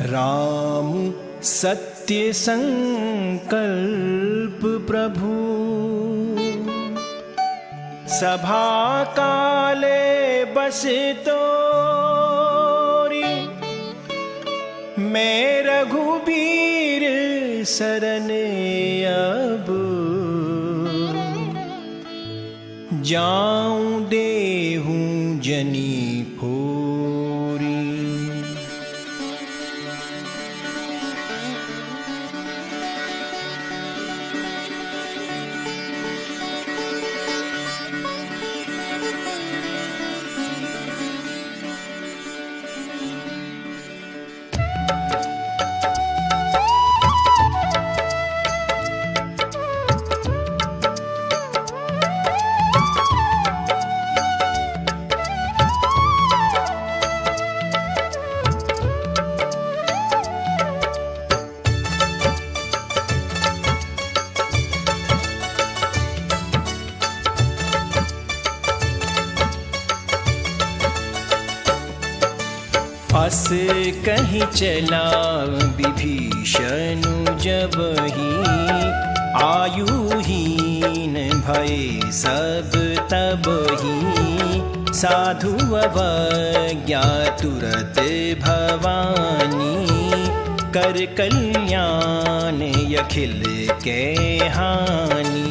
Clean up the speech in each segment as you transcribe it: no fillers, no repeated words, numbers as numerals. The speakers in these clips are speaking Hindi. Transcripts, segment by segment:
राम सत्य संकल्प प्रभु, सभा काले बस तोरी। मैं रघुबीर शरण अब, जाऊं देहूं जनी फोरी। अस कहीं चला विभीषण जबहि, आयुहीन भय सब तबहि। साधु अवज्ञा तुरत भवानी, कर कल्याण अखिल के हानि।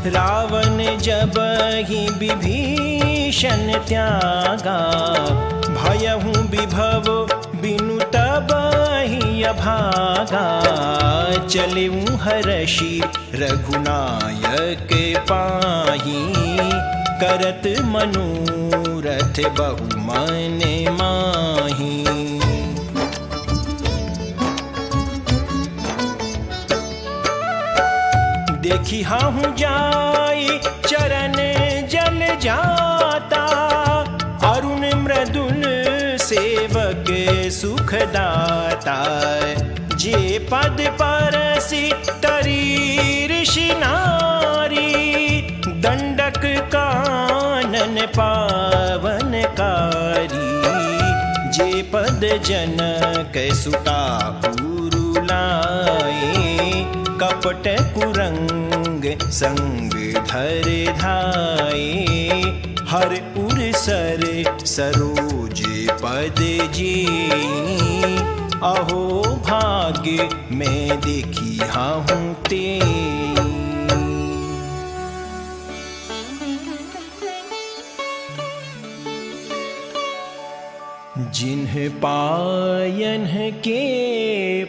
रावण जबहि विभीषण त्यागा, भयहूँ विभव बिनु तबहि अभागा। चलेऊँ हरषि रघुनायक पाही, करत मनोरथ बहु मन माही। देखी हाहू जाई चरण जल जाता, अरुण मृदुल सेवक सुखदाता। जे पद परसि तरी ऋषि नारी, दंडक कानन पावनकारी। जे पद जनक सुता उरुलाए, कपट कुरंग संग धर धाये। हर उर सर सरोज पद जी, अहो भाग्य मैं देखी हाहूँ ते। जिन्ह पायन के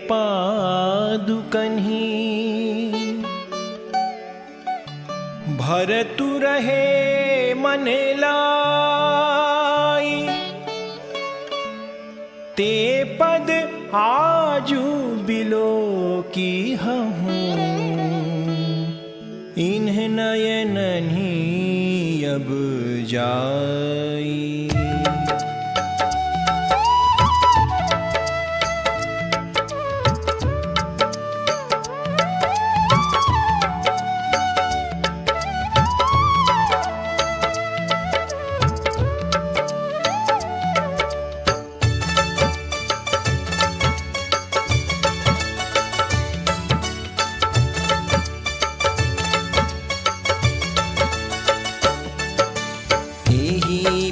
पादुकन्हि, भरतु रहे मन लाई। ते पद आजू बिलो की हूँ, इन्ह नयन ही अब जाई।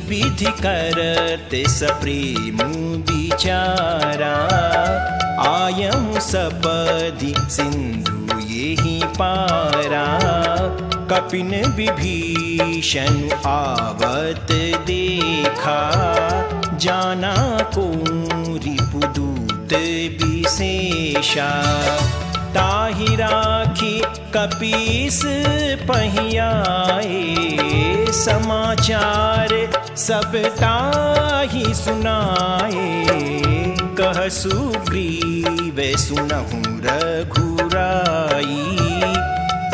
विधि करत सप्रेम विचारा, आयं सपदि सिंधु येहि पारा। कपिन विभीषण आवत देखा, जाना को रिपुदूत विशेषा। ताहि राखी कपीस पहियाए, समाचार सब ताहि सुनाए। कह सुग्रीव सुनहु रघुराई,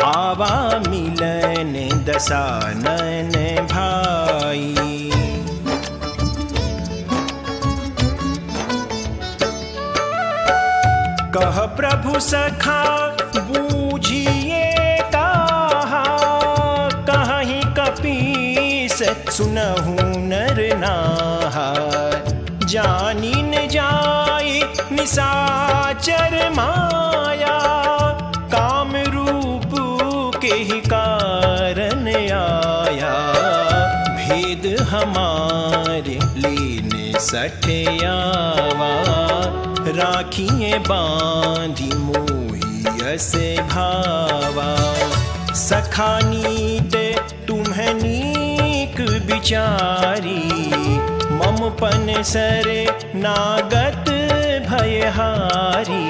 आवा मिलन दसानन भाई। कह प्रभु सखा बूझिए कहा, कहीं कपीस सुनहु न नरनार। जानी न जाए निशाचर माया, काम रूप के ही कारण आया। भेद हमारे लीने सठयावा, राखिए बांधी मोहिया से भावा। सखानीत तुम्हें नीक विचारी, ममपन सरे नागत भयहारी।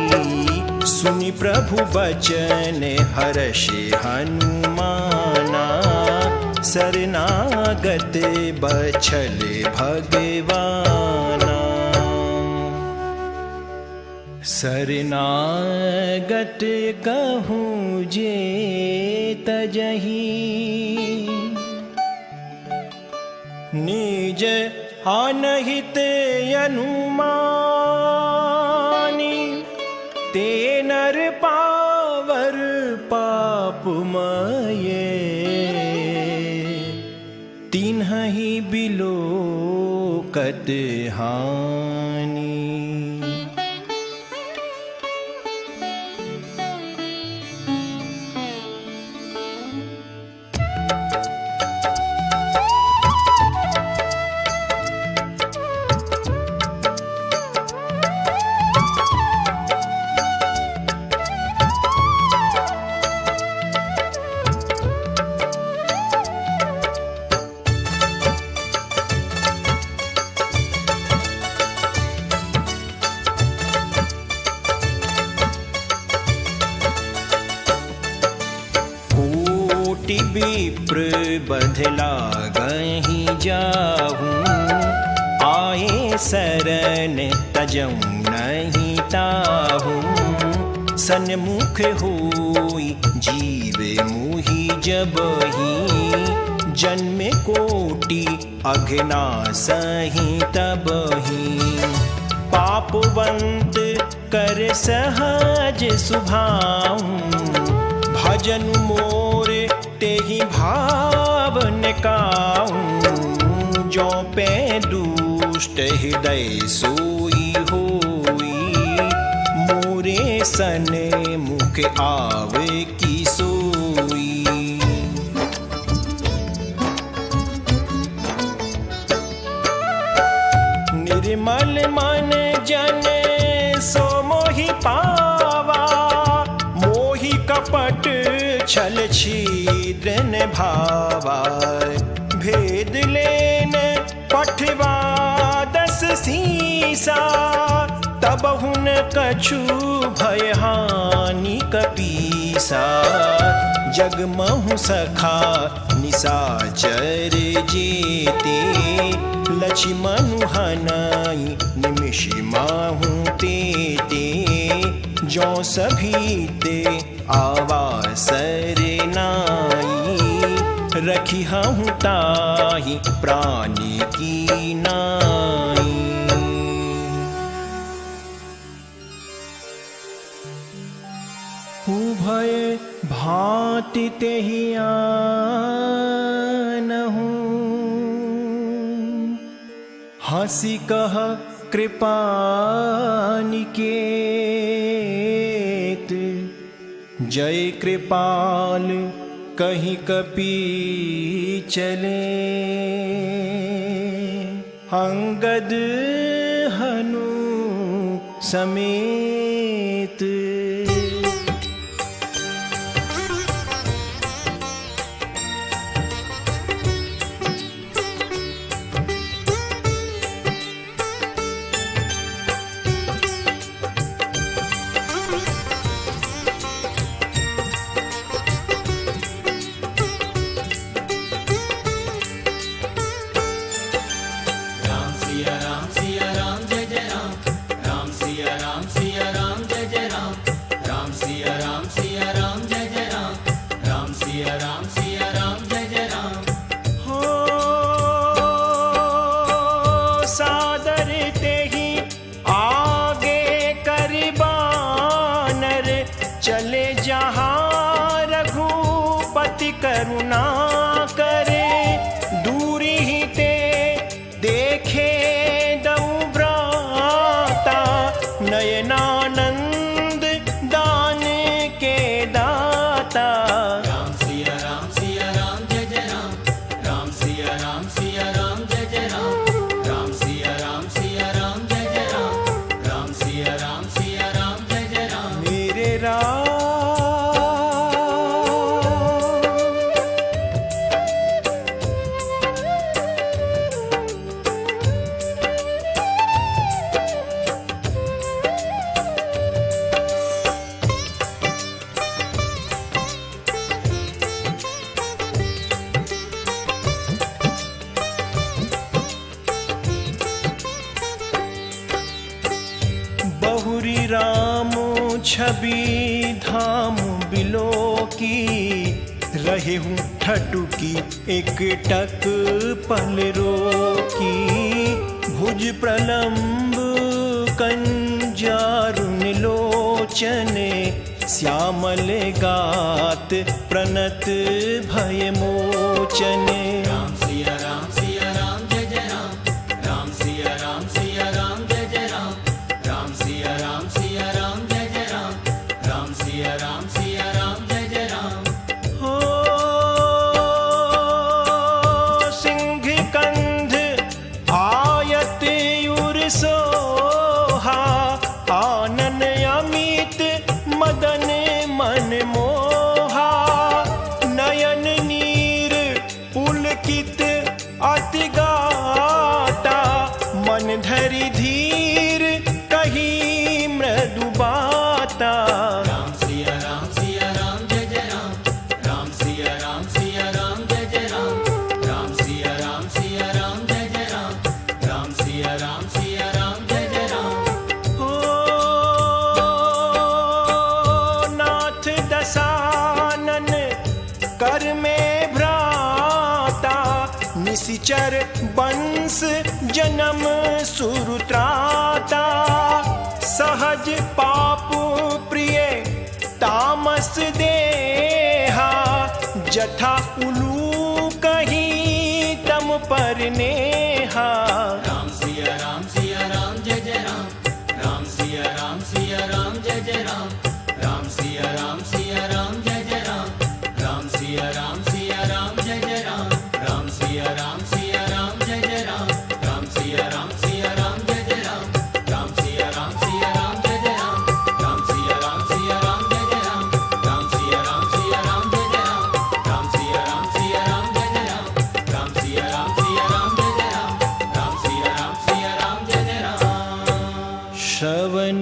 सुनि प्रभु बचन हर्षे हनुमाना, शरणागत बछल भगवाना। शरणागत कहूँ जे तजहि, निज अनहित अनुमानी। ते नर पावर पापमये, तिन्हि बिलोकत हानि। विप्र बधला गही जाहूँ, आए शरण तजऊँ नहीं ताहूँ। सन्मुख होई जीवे मुहि जबहि, जन्म कोटि अघना सही तबहि। पापवंत कर सहज सुभाऊँ, भजन मोरे तेहि भावन काऊँ। जो पे दुष्ट हृदय सोई होई, मोरे सने मुख आवे की सोई। निर्मल मन जन सो मोहि पावा, मोहि कपट छल छिद्रन भावा। भेद लेन पठवा 10 सीसा, तब हुन कछु भय हानि कपीसा। जगमहु सखा निशाचर जेते, लक्ष्मण हनाई निमिष माहू तेते। जो सभी ते आवासर नाई, रखी हूँ ताहि प्राणी की नाई। उभय भांति तेहि आनहूँ, हंसी कह कृपा निकेत। जय कृपाल कहीं कपि चले, अंगद हनु समेत। सिया राम जय जय राम, राम सिया राम जय जय राम। छवि धाम बिलो की, रहे हूँ ठटुकी एक टक पल रोकी। भुज प्रलंब कंजारुन लोचने, श्यामल गात प्रणत भय मोचने। राम सिया राम जय जय राम, राम सिया राम जय जय राम, राम सिया राम जय जय राम, राम सिया राम जय जय राम। हो सिंह कंध आयत उर सोहा, आनन अमित मदन मन मोहा। नयन नीर पुलकित अति गाता, मन धरि धीर कही मृदु बाता। राम सिया राम जय जय राम, राम सिया राम जय जय राम, राम सिया राम जय जय राम, राम सिया राम जय जय राम। हो नाथ दसानन कर में भ्राता, निशिचर बंस जन्म सुरत्राता। सहज पाप प्रिय तामस देहा, जथा उलू कहीं तम पर नेहा। राम सिया राम जय जय राम, राम सिया राम जय जय राम, राम सिया राम जय जय राम, राम सिया राम जय जय राम, राम सिया राम जय जय राम, राम सिया राम जय जय राम, राम सिया राम जय जय राम, राम सिया राम जय जय राम, राम सिया राम जय जय राम, राम सिया राम जय जय राम, राम सिया राम जय जय राम, राम सिया राम जय जय राम। श्रवण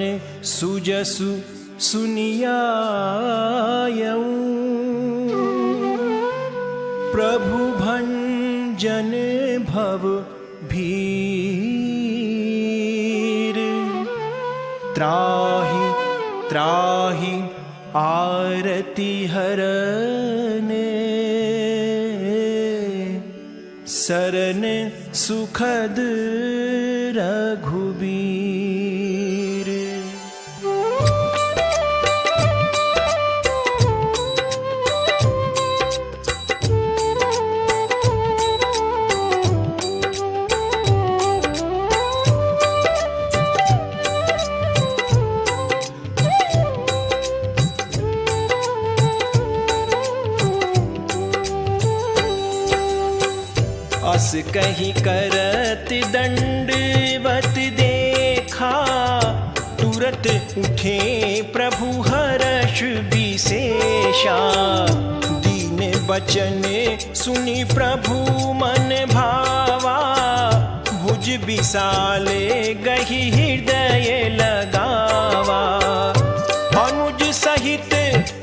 सुजसु सुनियायऊं, प्रभु भंजन भव भीर। त्राहि त्राहि आरती हरने, सरन सुखद रघुबीर। अस कहीं करत दंडवत देखा, तुरत उठे प्रभु हर्ष विशेषा। दीन बचन सुनि प्रभु मन भावा, भुज विशाले गहि हृदय लगावा। अनुज सहित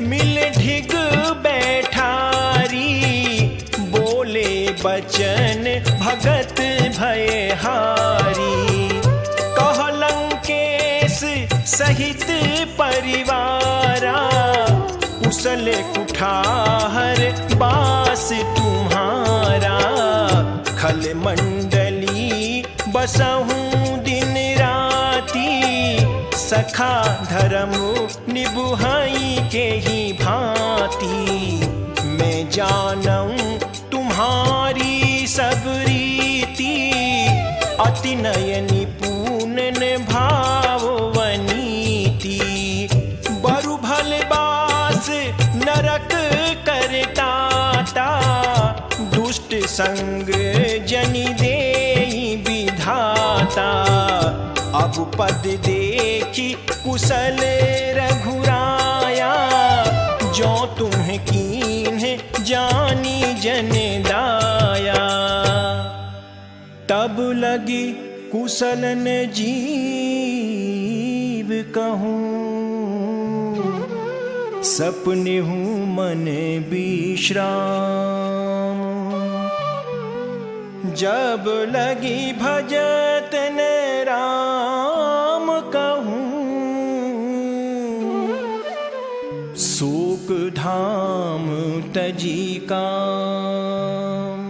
मिल ढिग बैठारी, बोले बचन भगत भयहारी। कह लंकेश सहित परिवारा, कुशल कुठार बास तुम्हारा। खल मंडली बसहूँ दिन राती, सखा धर्म निबुहाई के ही भांति। मैं जानऊं तुम्हारी सब रीति, अति नयनी पूनन भाववनीति। बरु भल बास नरक करताता, दुष्ट संग जनि देहि विधाता। अब पद देखी कुशल रघुराया, जो तुम्हें कीन्ह जानी जन दाया। तब लगी कुशलन जीव कहूँ, सपने हूँ मन विश्राम। जब लगी भजत न राम कहूँ, सुख धाम तजी काम।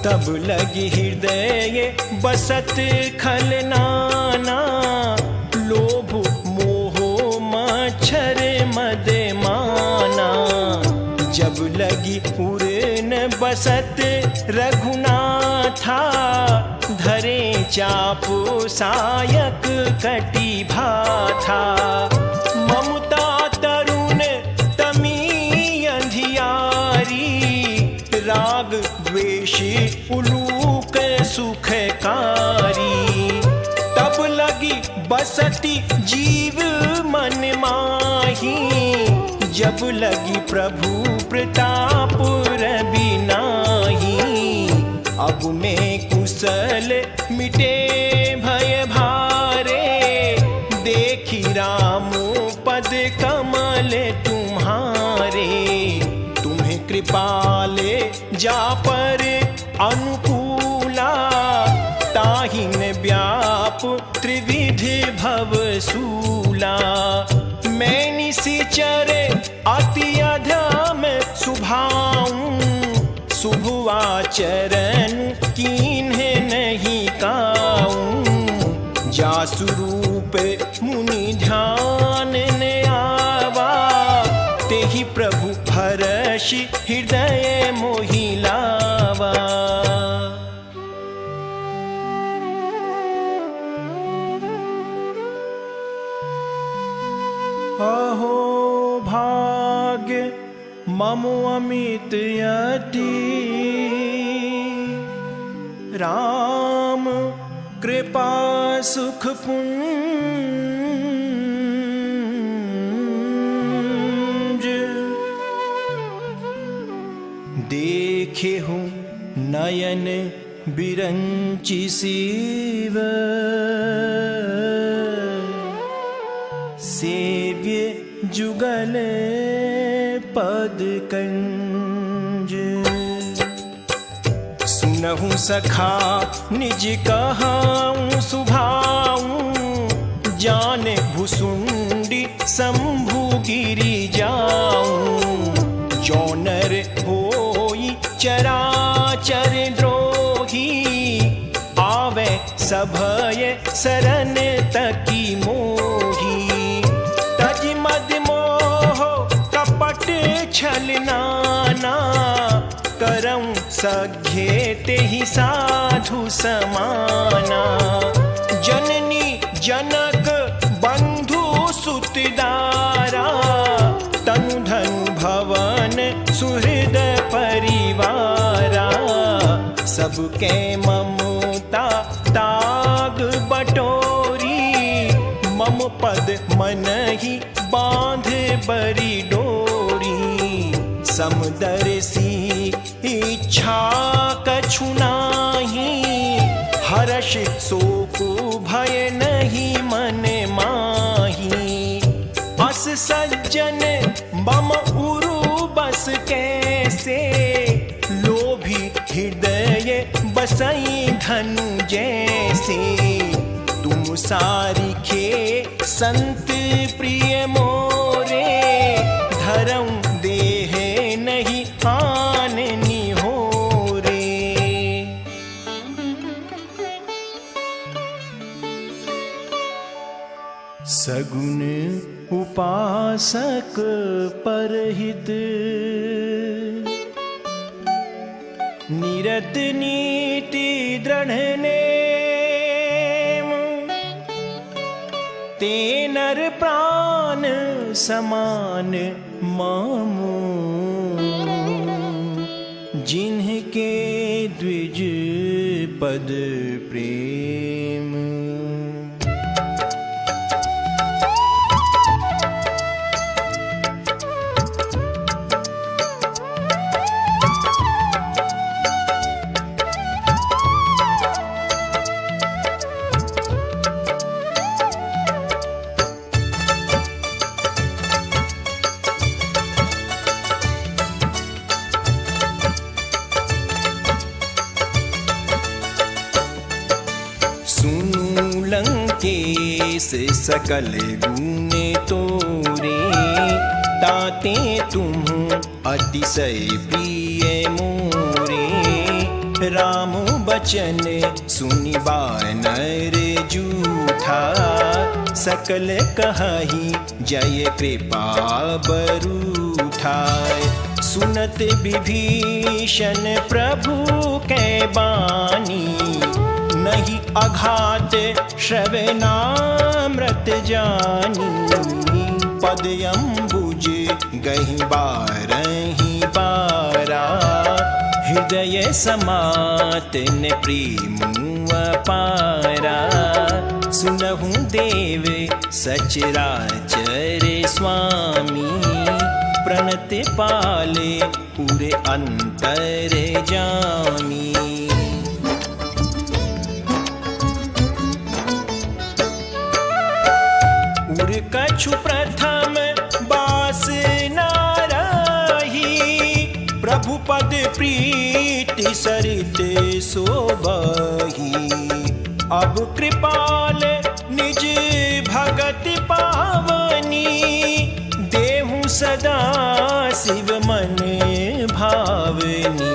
तब लगी हृदय बसत खल नाना, लोभ मोह मच्छर मद माना। जब लगी उड़न बसत रघुनाथा, धरे चाप सायक कटी भाथा। ममता तरुण तमी अंधियारी, राग द्वेष उलूक सुखकारी। तब लगी बसती जीव मन माही, जब लगी प्रभु प्रताप रवि नाही। अब में कुशल मिटे भय भारे, देखी राम पद कमल तुम्हारे। तुम्हें कृपाले जा पर अनुकूला, ताहिन व्याप त्रिविधि भवसूला। मैं निशिचर अति अधम सुभाऊं, शुभ आचरण कीन्हे नहीं काऊं। जासु रूप मुनि ध्यान ने आवा, तेहि प्रभु हर्षि हृदय मोहि लावा। अहो भाग्य मम अमित यति, राम कृपा सुख पुंज। देखे हूँ नयन बिरंचि शिव, सेव्य जुगल पद कंज। सुनहु सखा निज कहाऊं सुभाऊं, जान भुसुंडी शंभु गिरि जाऊं। जौनर होई चराचर द्रोही, आवे सभय शरण तकी मोही। तज मद मोह कपट छल नाना, करऊं सघे तेहि साधु समाना। जननी जनक बंधु सुत दारा, तनु धनु भवन सुहृद परिवारा। सबके ममता ताग बटोरी, मम पद मन ही बांध बरी डोरी। समदर्शी इच्छा कछु नाही, हर्ष शोक भय नहीं मन माही। अस सज्जन मम उरु बस कैसे, लोभी हृदय बसई धनु जैसे। तुम सारिखे संत प्रिय मोरे, धरऊं देह नहीं आननी हो रे। सगुन उपासक परहित, निरत नीति दृढ़ नेम। ते नर प्राण समान मामू, जिन्हके द्विज पद प्रेम। से सकल गुण तोरे, ताते तुम अतिशय प्रिय मोरे। राम बचन सुनि बानर जूठा, सकल कहहि जय कृपा बरूठा। सुनत विभीषण प्रभु कै बानी, नहीं अघात श्रवणामृत जानी। पद अम्बुज गहि बारहि बारा, हृदय समातन प्रेम अपारा। सुनहु देव सचराचर स्वामी, प्रणत पाले पूरे अंतर जामी। उर कछु प्रथम बास नारही, प्रभु पद प्रीति सरित सोबही। अब कृपाल निज भगत पावनी, देहु सदा शिव मन भावनी।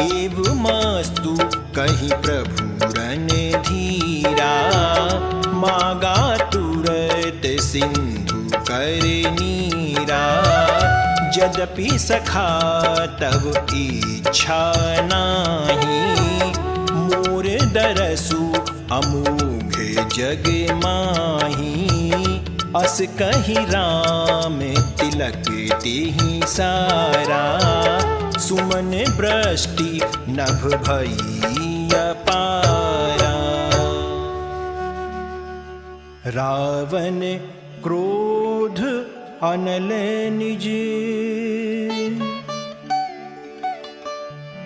एवमस्तु कहि प्रभु रन धीरा, मागा तुरत सिंधु कर नीरा। यद्यपि सखा तब इच्छा नाही, मोर दरसु अमोघ जग माही। अस कहि राम तिलक तेहि सारा, सुमन वृष्टि नभ भई अपारा। रावण क्रोध अनल निज,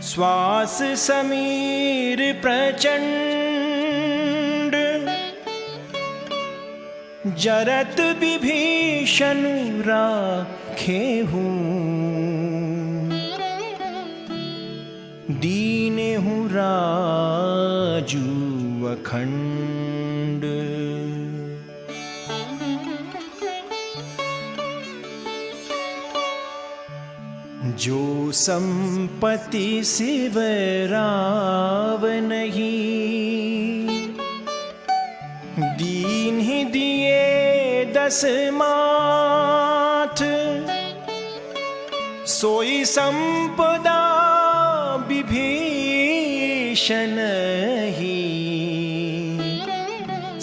श्वास समीर प्रचंड। जरत विभीषण राखेहु, दीनेहु राजू अखंड। जो संपत्ति शिव रावनहि, दीन ही दिए 10 माथ। सोई संपदा विभीषण ही,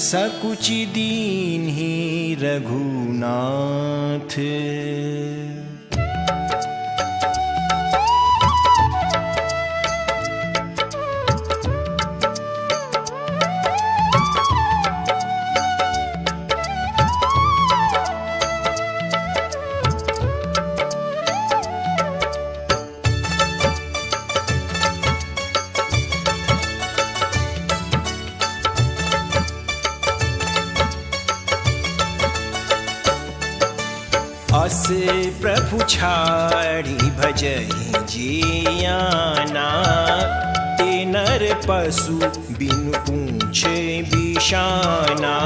सकुचि दीन ही रघुनाथ। अस प्रभु छाड़ी भजहि जियाना, ते नर पशु बिनु पूछे बिशाना।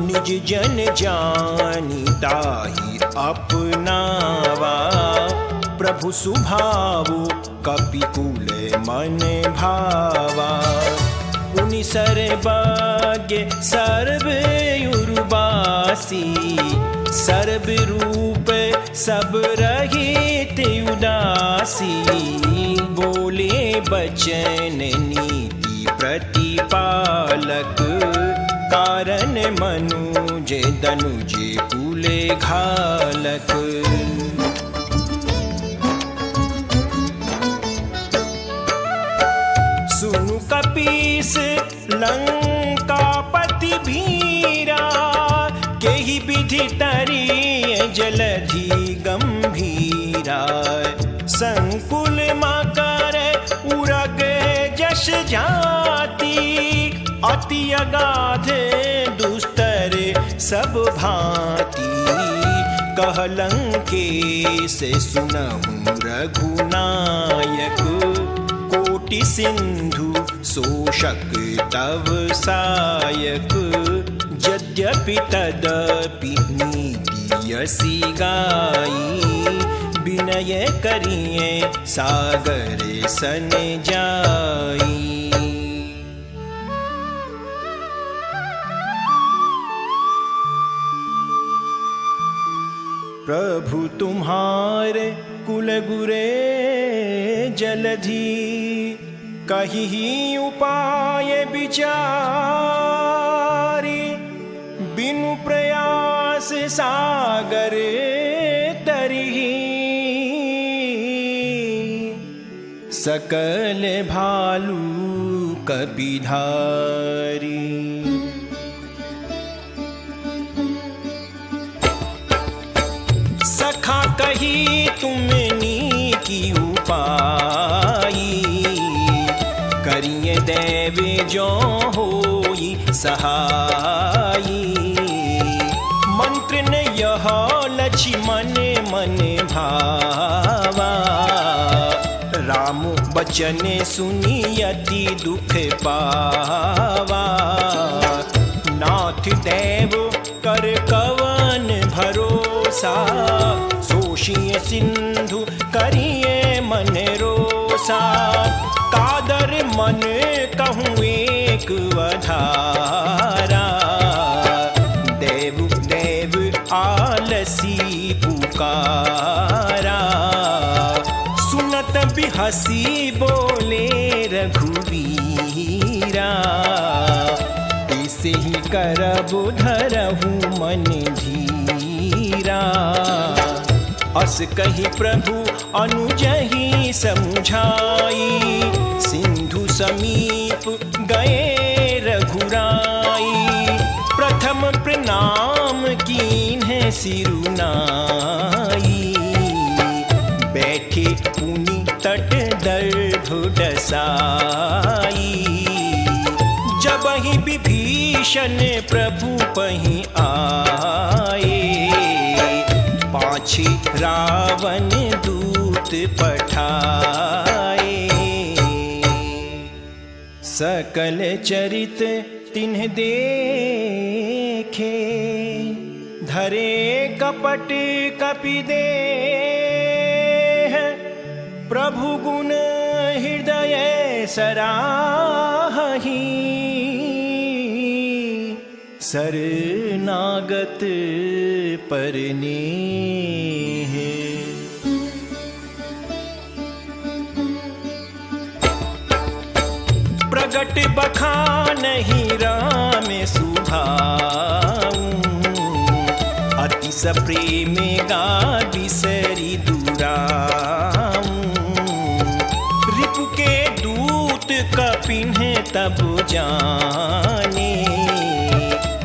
निज जन जानी ताहि अपनावा, प्रभु सुभावु कपिकुल मन भावा। पुनि सर्वज्ञ सर्वयुर्वासी, सर्व रूप सब रहित उदासी। बोले बचन नीति प्रतिपालक, कारण मनुज दनुज कुल घालक। सुनु कपीस लंकापति भीरा, केहि विधि तरिय जलधि गंभीरा। संकुल मकर उरग जश जाति, अति अगाध दुस्तर सब भांति। कहलंकेश सुनहु रघुनायक, कोटि सिंधु शोषक तव सायक। यद्यपि तदपि नीति यसी गाई, विनय करिए सागर सन जाई। प्रभु तुम्हारे कुल गुरे जलधि, कहीं उपाय विचारी, बिनु प्रयास सागर तरही, सकल भालू कपिधारी। सखा कही तुमनी की उपाई, करिए देवे जो होई सहाई। मंत्र ने यह लक्ष्मण मन भावा, राम बचन सुनी अति दुख पावा। नाथ देव कर कवन भरोसा, सोषिए सिंधु करिए मन रोसा। कादर मन कहूँ एक वधारा, देव देव आलसी पुकारा। सुनत बिहसी बोले रघुवीरा, इसे ही करब धरहु मन धीरा। अस कही प्रभु अनुजहि समुझाई, सिंधु समीप गए रघुराई। प्रथम प्रणाम कीन्ह सिरुनाई, बैठे पुनि तट दर्भ डसाई। जबहि विभीषण प्रभु पहि आए, पाछे रावण दूत पठाए। सकल चरित तिन्ह देखे, धरे कपट कपि देह। प्रभु गुण हृदय सराहि, शरणागत परनेह। प्रगट बखानहि राम सुभाऊ, अति सप्रेम गा बिसरि दुराऊ। रिपु के दूत कपिन्ह तब जाने,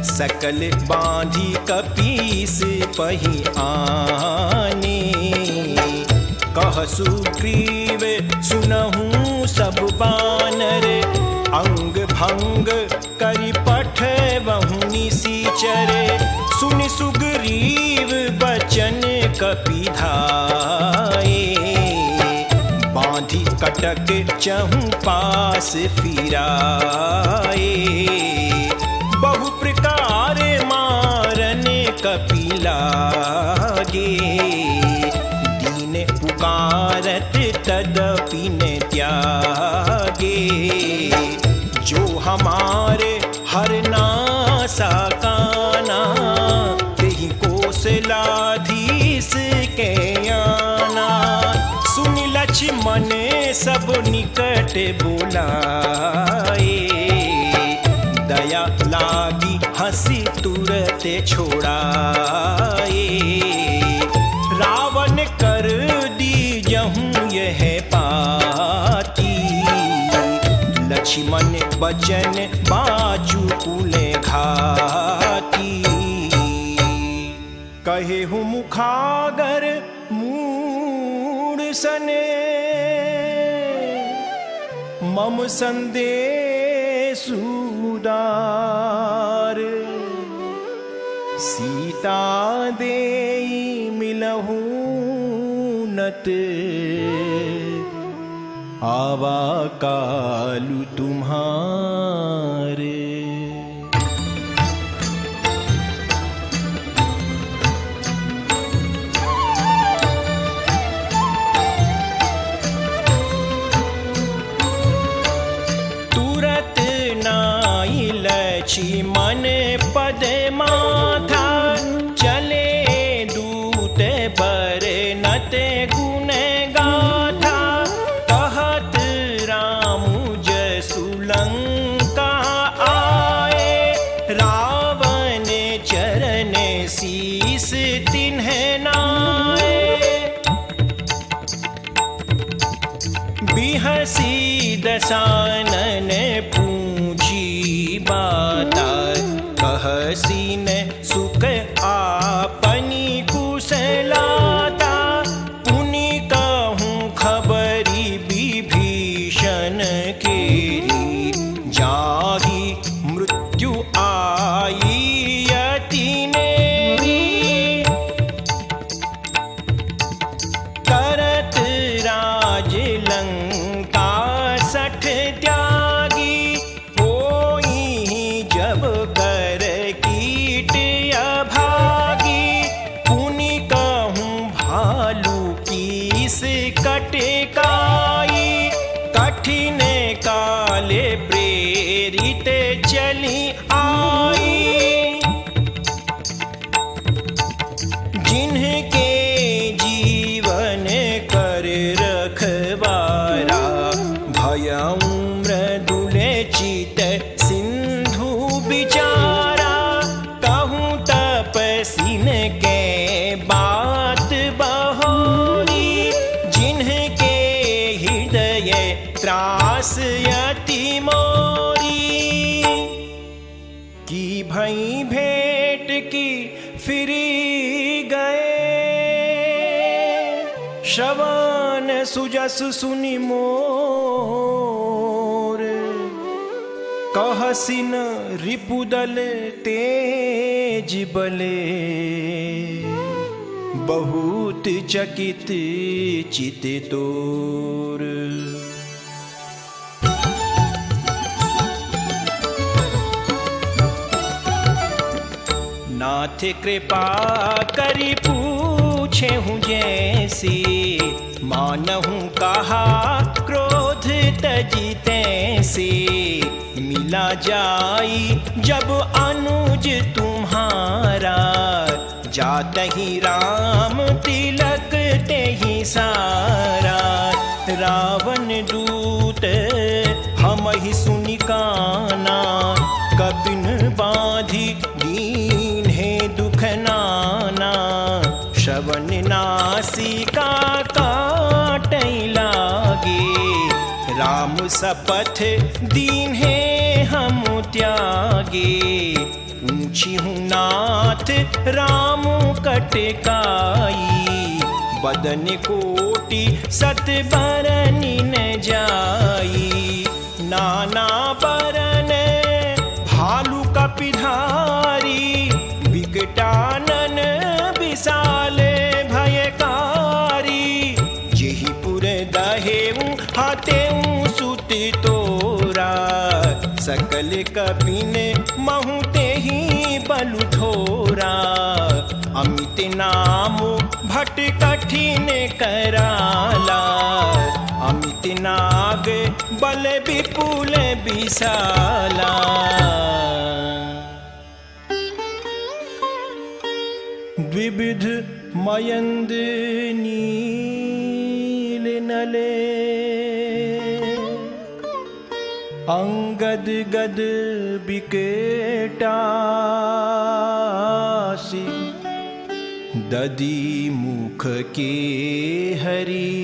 सकल बांधी कपीस पहि आने। कह सुग्रीव सुनहु सब बानर, अंग भंग करि पठबहु निशिचर। सुनि सुग्रीव बचन कपि धाये, बांधी कटक चहु पास फिराए। बहु प्रकार मारन कपि लागे, दीन पुकारत तदपि न त्यागे। जो हमारे हरनासा काना, तेहि कौशलाधीश के आना। सुनि लक्ष्मण सब निकट बुलाए, दया लागी हंसी तुरत छोड़ाए। रावण कर दीजहूँ यह पाती, लक्ष्मण बचन बाजू कुले घाती। कहे हूँ मुखागर मूढ़ सने, मम संदेश उदार। सीता देई मिलहु नत, आवा कालु तुम्हारे। शीस तिन्ह नाए। बिहसी दसानन पूछी बाता, कहसी न सुख आपनी कुशलाता। पुनि कहूँ खबरी विभीषण केरी, जाहि मृत्यु आई यति नेरी। करत राज लंका सठ त्यागी, होई जब कर कीट अभागी। पुनि कहूँ भालू कीस कटकाई, कठिन काले प्रेरित चली आई। जिन्हके जीवन कर रखवारा, भयउ मृदुल चित सिंधु बिचारा। कहूँ तपसिन के बात बहोरी, जिन्हके हृदय त्रास यति मोरी। की भई भेंट की फिरी गए, श्रवण सुजस सुनि मोर। कहसिन रिपुदल तेज बले, बहुत चकित चित तोर। नाथ कृपा करि पूछे हूँ जैसी, मानहूँ कहा क्रोध तजी तैसी। मिला जाई जब अनुज तुम्हारा, जातहि राम तिलक तेहि सारा। रावण दूत हमहि सुनि काना, कपिन बाँधि दीन है दुख नाना। श्रवण नासिका काटै लागे, राम सपथ दीन है हम त्यागे। पूछी हूँ नाथ राम कटकाई, बदन कोटि सत बरनि न जाई। नाना बरन भालू कपिधारी, विकटानन विशाल भयकारी। जेहि पुर दहेऊ हाथेऊ सुत तोरा, सकल कपिन महु तेहि बलु थोरा। अमित नाम भट कठिन कराला, अमित नाग बल विपुल विशाला। द्विविध मयंद नील नले, अंगद गद बिकटासी। ददी मुख के हरि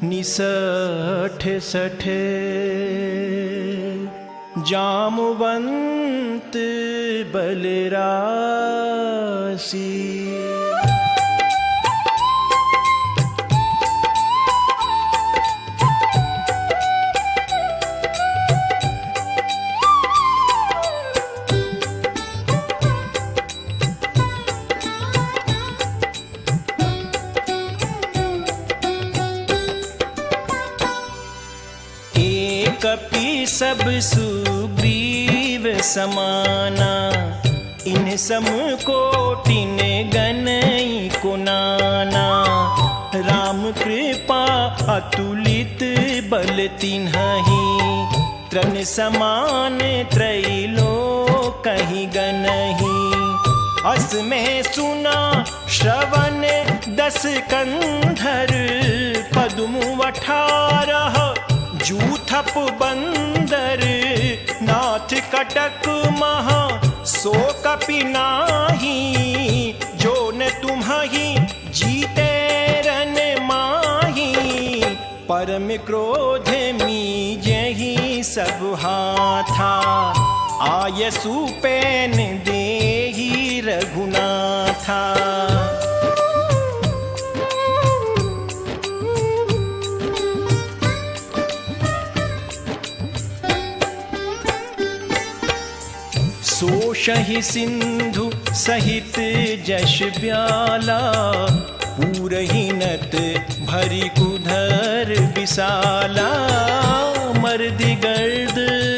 निसठ सठ, जामवंत बलरासी। कपि सब सुग्रीव समाना, इन सम कोटिन गनई को नाना। राम कृपा अतुलित बल तिन्हहि, त्रन समान त्रैलोक कहीं गनहि। अस में सुना श्रवण 10 कंधर, पद्म 18 जूथप बंदर। नाथ कटक महा सो कपि नाही, जो न तुम्हि जीते रन माही। परम क्रोध मीजहि सब हाथा, आयसु पैन देहि रघुनाथा। सोषहि सिंधु सहित जश ब्याला, पूरहि नत भरी कुधर विशाला। मर्द गर्द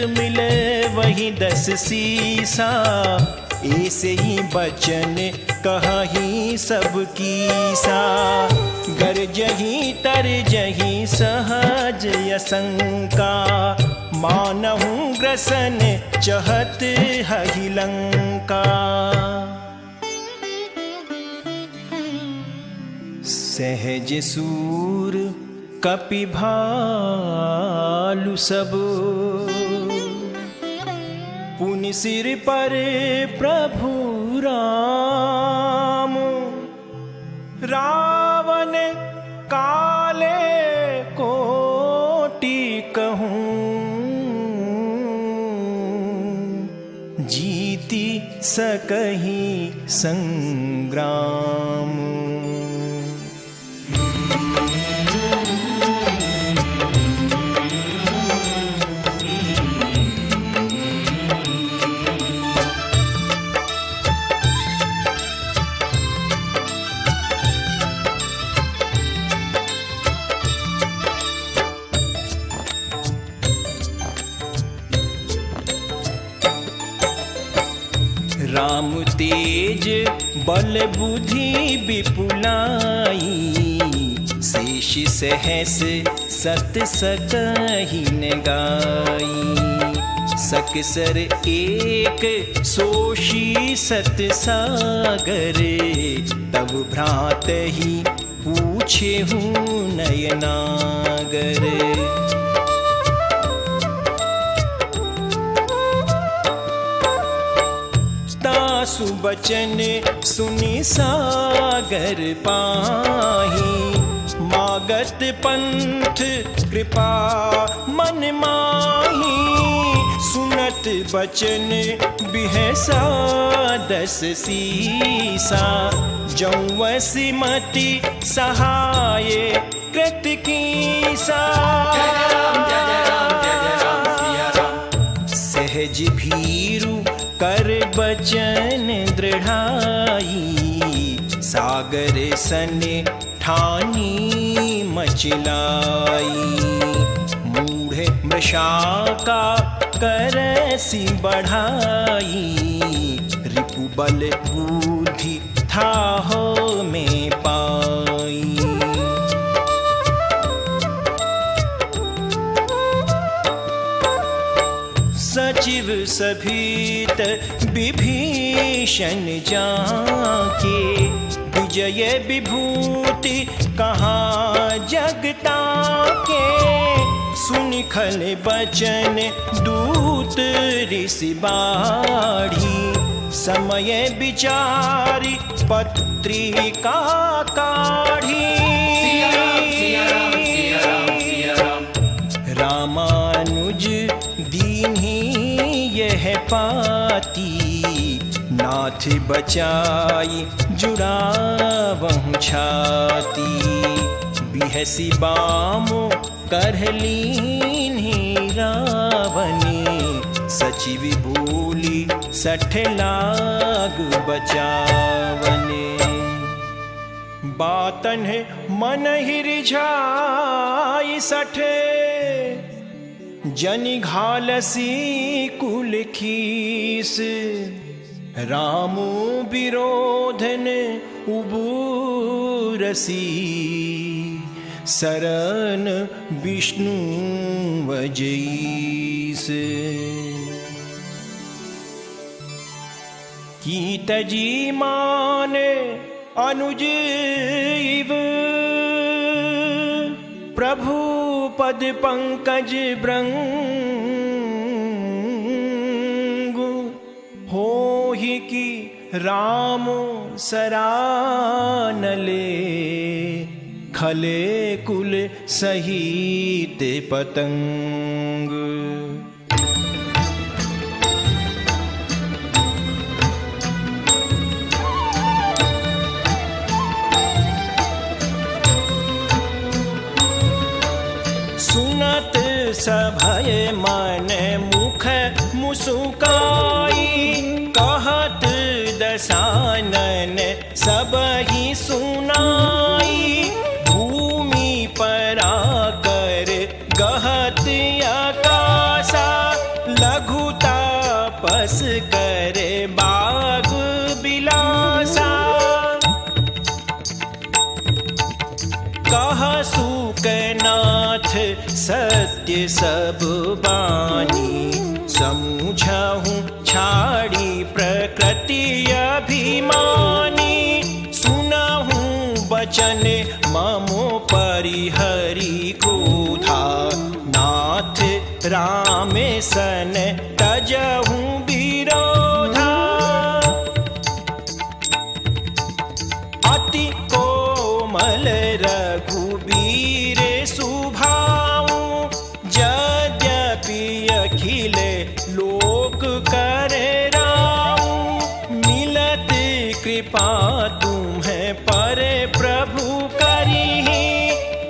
मिले वही 10 सीसा, ऐसे ही बचन कहही सब कीसा। गरजही तरजही सहज यसंका, मानहु ग्रसन चहत हहि लंका। सहज सूर कपि भालु सब, पुनि सिर पर प्रभु राम। रावण काले कोटि कहूँ, जीति सकहि संग्राम। राम तेज बल बुद्धि विपुलाई, शेष सहस सत सकहि न गाई। सकसर एक सोषी सत सागर, तब भ्रातहि पूछेहु नयनागर। सुबचन सुनि सागर पाही, मागत पंथ कृपा मन माही। सुनत बचन बिहसा 10 सीसा, जौवसि मति सहाय कृत कीसा। सहज भीरु कर बचन दृढ़ाई, सागर सन ठानी मचलाई। मूढ़ मृषा करसि बढ़ाई, रिपु बल बुद्धि थाहो में पाई। सचिव सभीत विभीषण जाके, विजय विभूति कहाँ जगता के। सुनि खल बचन दूत ऋषि बाढ़ी, समय विचारि पत्रिका काढ़ी। रामानुज दीन्ही यह पाती, नाथ बचाई जुड़ावहु छाती। बिहसी बामो करलीन्ही रावनी, सचिव बोली 60 लाग बचावने। बातन मन ही रिझाई 60, जनि घालसी कुल खीस। रामो विरोधन उबूरसी, शरण विष्णु वजईस। की तजी माने अनुज इव, प्रभु पद पंकज ब्रंगु। हो राम सरानले खले कुल सहित पतंग। सुनत सभय मन मुख मुसुकाई, कहत दसानन सबहि सुनाई। भूमि परा कर गहत आकाशा, लघु तापस कर बाग बिलासा। कह सुकनाथ सत्य सब बानी, समझहूँ छाड़ी प्रकृति अभिमानी। सुनहूँ बचन ममो परिहरि क्रोधा, नाथ राम सन तजहूँ विरोधा। अति कोमल रघुबीर सुभाऊ, यद्यपि अखिल लोक करे राऊ। मिलत कृपा तुम्हें पर प्रभु करिहि,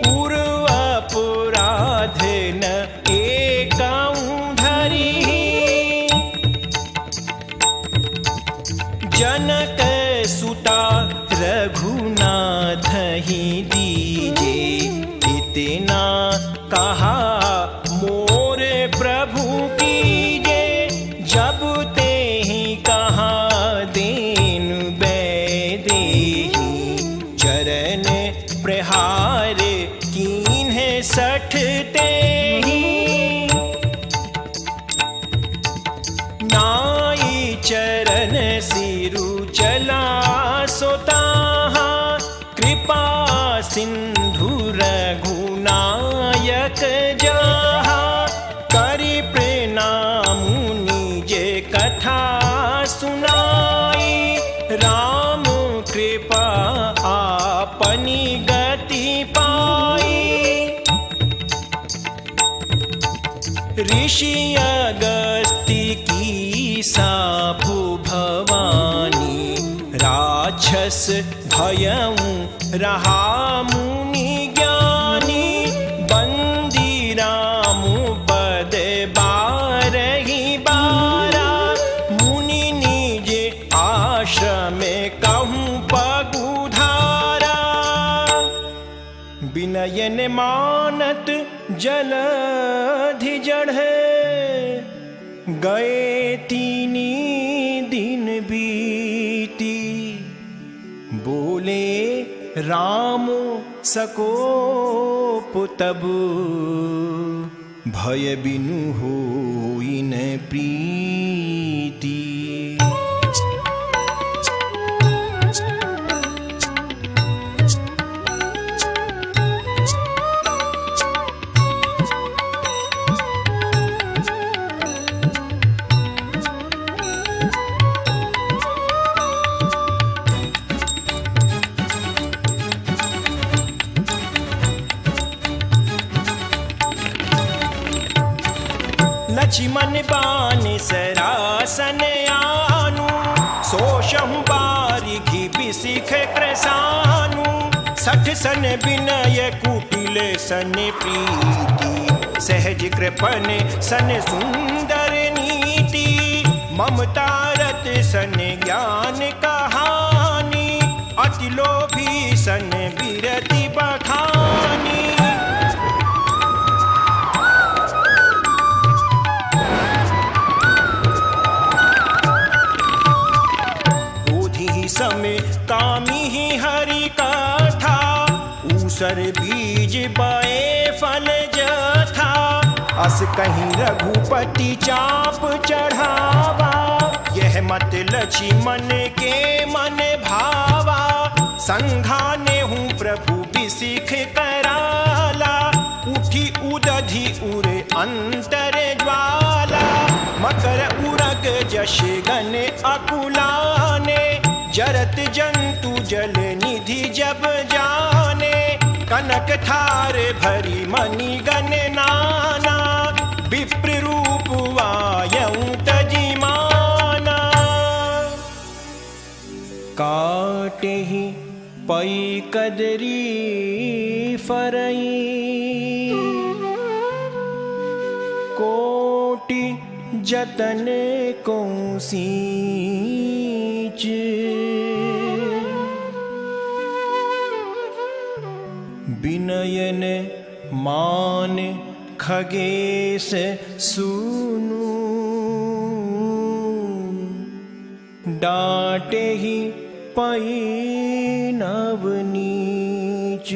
पूर्व अपराध न एकाऊ धरिहि। जनक सुता रघुनाथहि दीजे, इतना कहा मोर प्रभु कीजे। जब ते ही कहा दीन बैदेही, चरण प्रहार कीन्हे सठ तेहि। नाई चरण सिरु चला सोताहा, कृपा सिंधु रघुनायक जाहा। करि प्रणाम निजे कथा सुनाई, राम कृपा आपनी गति पाई। ऋषि अगस्त्य की सापु भवानी, राक्षस भयऊ रहा मुनि ज्ञानी। बंदी राम पद बारहि बारा, मुनि निजे आश्रम कहूँ पगुधारा। विनयन मानत जलधि जढ़े, गए तीनी दिन बीती। बोले राम सकोप तब, भय बिनु होई न प्रीति। लक्ष्मण बान सरासन आनु, सोषहु बारिघि बिसिख कृसानु। सठ सन विनय कुटिल सन प्रीति, सहज कृपन सन सुंदर नीति। ममता रत सन ज्ञान कहानी, अति लोभी सन विरति बखानी। समय कामी ही हरि कथा, ऊसर बीज बए फल जथा। अस कहीं रघुपति चाप चढ़ावा, यह मत लक्ष्मण के मन भावा। संघाने हूँ प्रभु बिसिख कराला, उठी उदधि उरे अंतर ज्वाला। मकर उरग जश गण अकुलाने, जल निधि जब जाने, कनक थार भरी मणि गण नाना, विप्र रूप वायऊ तजिमाना। काटे ही पै कदरी फरई, कोटि जतन को सींच, विनयन मान खगेश सुनु, डांटे ही पै नवनीच।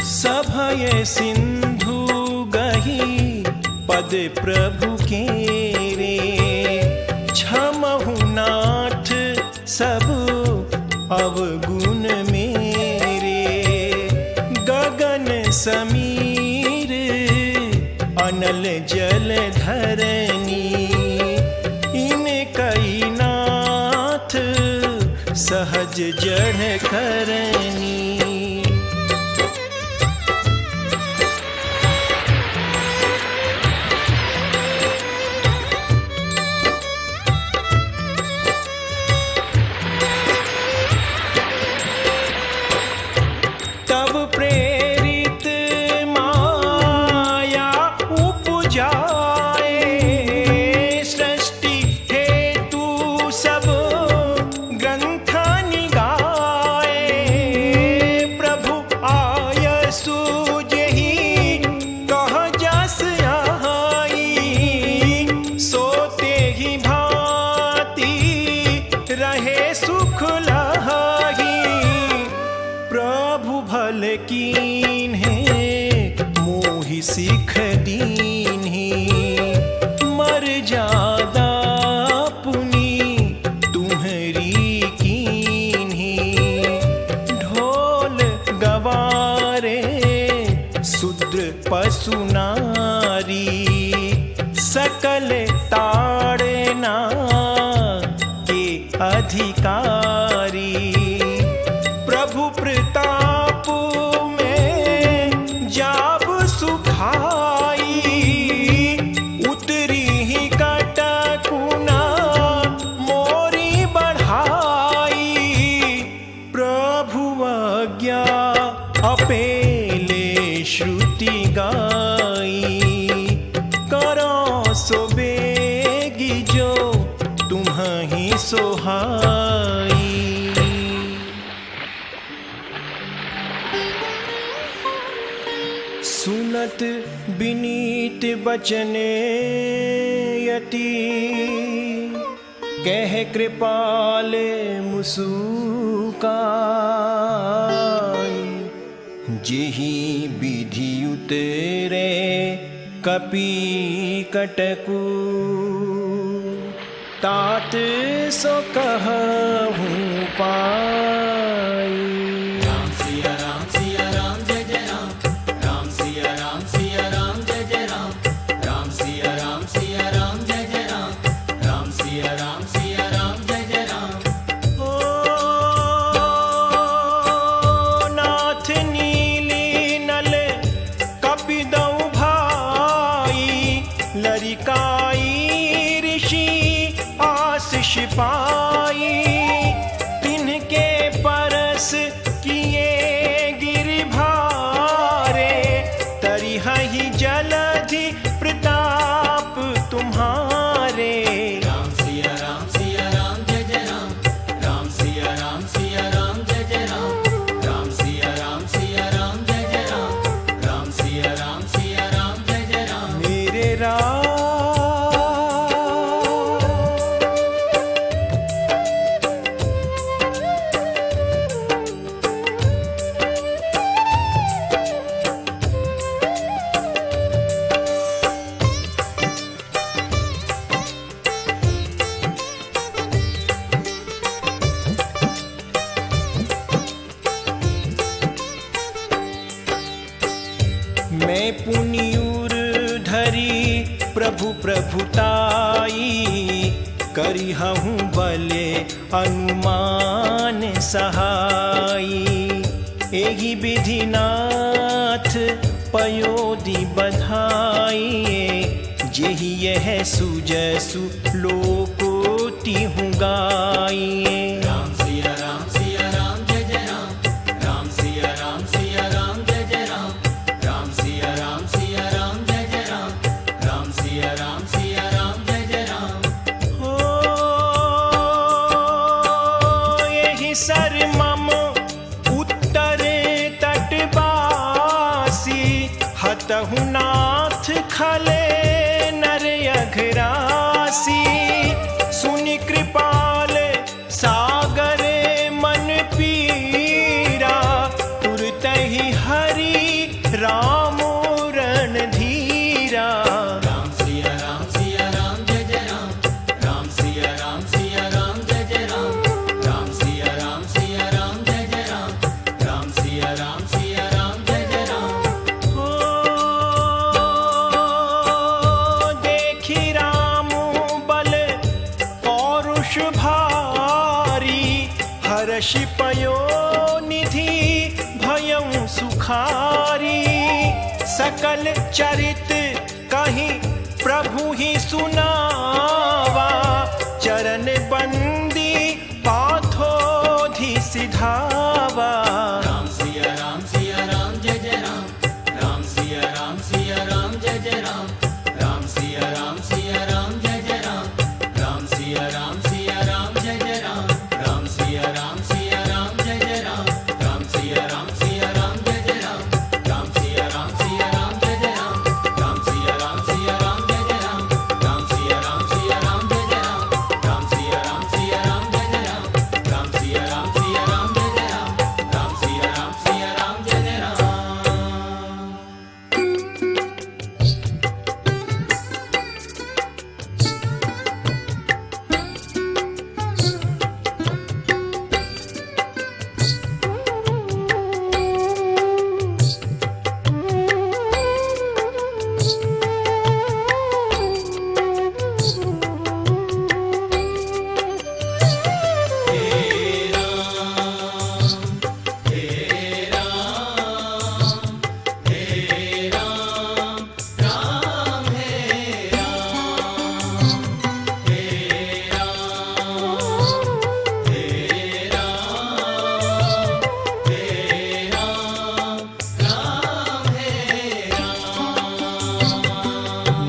सभय सिंधु गही पद प्रभु के रे, क्षमहु नाथ सब अवगुण मेरे। गगन समीर अनल जल धरनी, इन कई नाथ सहज जड़ करनी। तब प्रेरित माया उपजाए, सृष्टि हेतु सब ग्रंथ निगाए। प्रभु आयसु जेहि कह जस आई, सोते ही भांति रहे सुख लहाई। प्रभु भल कीन्हे मोहि सिख दीन्हि, मर्यादा पुनि तुम्हरी कीन्हि। ढोल गवारे शूद्र पशु नारी, सकल ताड़ना के अधिकारी। प्रभु प्रताप में जाब सुखाई, उतरी ही कटकुना मोरी बढ़ाई। प्रभु आज्ञा अपेले श्रुति गाई, करो सो बेगी जो तुम्हि सोहाई। सुनत विनीत बचने यति, कह कृपाल मुसुकाई। जेहि विधि उतरे कपि कटकु, तात सो कहूँ पाई। राम सिया राम जय जय राम, राम सिया राम जय जय राम, राम सिया राम जय जय राम, राम सिया राम जय जय राम। ओ नाथ नीली नल कपिदौ भाई, लरिकाई ऋषि आशीष पाई। तिन्हके मैं पुनियूर धरी प्रभु प्रभुताई, करिहूँ बले अनुमान सहाई। एहि विधिनाथ पयोदि बधाई, जेहि यह सुजसु लोकोति हूँ गाई। राम सिया राम जय जय राम, राम सिया राम जय जय राम, राम सिया राम जय जय राम, राम सिया राम जय जय राम। हो यही सर मम उत्तर तटवासी, हतहु नाथ खले नर अघरासी। सुनि कृपाल सागर मन पीरा, तुरतहि हरि राम रणधीरा। राम सिया राम जय जय राम, राम सिया राम जय जय राम, राम सिया राम जय जय राम, राम सिया राम जय जय राम। हो देखि राम बल पौरुष भारी, हर्षि पयोनिधि भयउ सुखारी। सकल चरित कहीं प्रभु ही सुनावा, चरण बंदी पाथोधि सिधावा। राम सिया राम जय जय राम, राम सिया राम जय जय राम, राम सिया राम जय जय राम, राम सिया राम जय जय राम, राम सिया राम जय जय राम, राम सिया राम जय जय राम, राम सिया राम जय जय राम, राम सिया राम जय जय राम, राम सिया राम जय जय राम, राम सिया राम जय जय राम, राम सिया राम जय जय राम, राम सिया राम जय जय राम।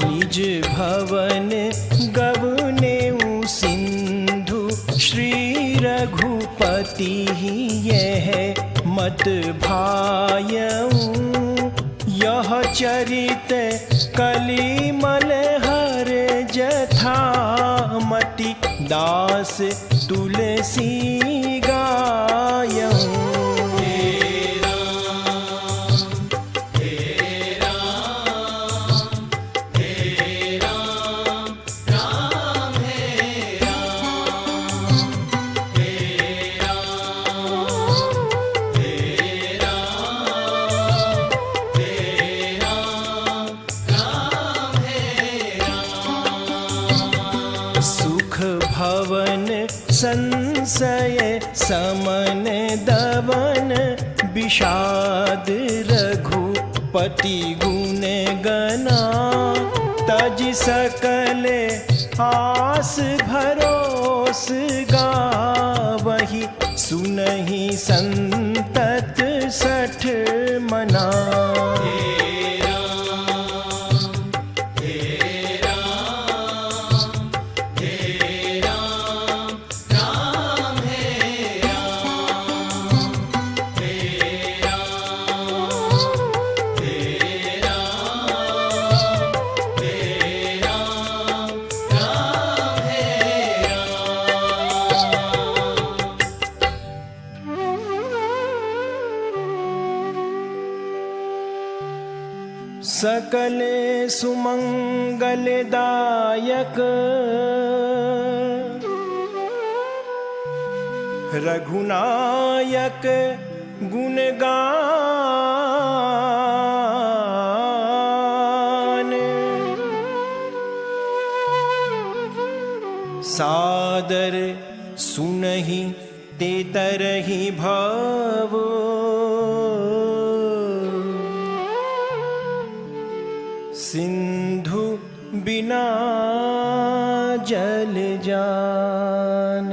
निज भवन गवनेउ सिंधु, श्री रघुपति ही यह मत भायऊ। यह चरित कलिमल हर जथामति, दास तुलसी गायऊ। सुख भवन संशय समन दवन, विषाद रघुपति गुण गना। तज सकल आस भरोस गावही, सुनहि संतत सठ मना। सकल सुमंगलदायक रघुनायक गुणगान सादर सुनहि ते तरहि भावो। सिंधु बिना जल जान